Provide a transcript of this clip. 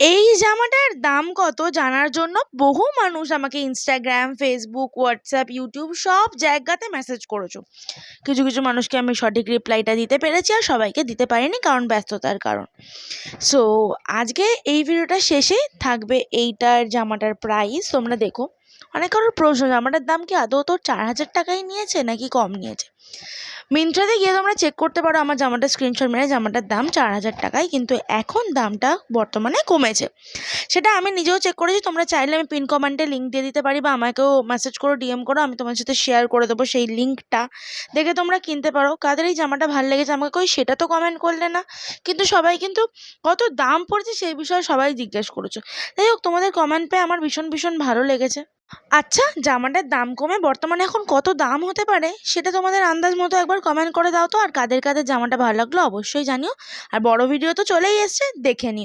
এই জামাটার দাম কত জানার জন্য বহু মানুষ আমাকে ইনস্টাগ্রাম, ফেসবুক, হোয়াটসঅ্যাপ, ইউটিউব সব জায়গাতে মেসেজ করেছো। কিছু কিছু মানুষকে আমি সঠিক রিপ্লাইটা দিতে পেরেছি, আর সবাইকে দিতে পারিনি কারণ ব্যস্ততার কারণ। সো আজকে এই ভিডিওটা শেষে থাকবে এইটার জামাটার প্রাইস, তোমরা দেখো। অনেক কারোর প্রশ্ন, জামাটার দাম কি আদৌ তো 4,000 টাকাই নিয়েছে নাকি কম নিয়েছে। মিন্ত্রাতে গিয়ে তোমরা চেক করতে পারো আমার জামাটার স্ক্রিনশট মেরে, জামাটার দাম 4,000 টাকাই, কিন্তু এখন দামটা বর্তমানে কমেছে। সেটা আমি নিজেও চেক করেছি, তোমরা চাইলে আমি পিন কমেন্টে লিঙ্ক দিয়ে দিতে পারি, বা আমাকেও মেসেজ করো, ডিএম করো, আমি তোমার সাথে শেয়ার করে দেবো সেই লিঙ্কটা, দেখে তোমরা কিনতে পারো। কাদের এই জামাটা ভালো লেগেছে আমাকে কই সেটা তো কমেন্ট করলে না, কিন্তু সবাই কিন্তু কত দাম পড়েছে সেই বিষয়ে সবাই জিজ্ঞেস করেছো। যাই হোক, তোমাদের কমেন্ট পেয়ে আমার ভীষণ ভীষণ ভালো লেগেছে। আচ্ছা, জামাটার দাম কমে বর্তমানে এখন কত দাম হতে পারে সেটা তোমাদের আন্দাজ মতো একবার কমেন্ট করে দাও তো, আর কাদের কাদের জামাটা ভালো লাগলো অবশ্যই জানিও। আর বড় ভিডিও তো চলেই এসছে, দেখে নিও।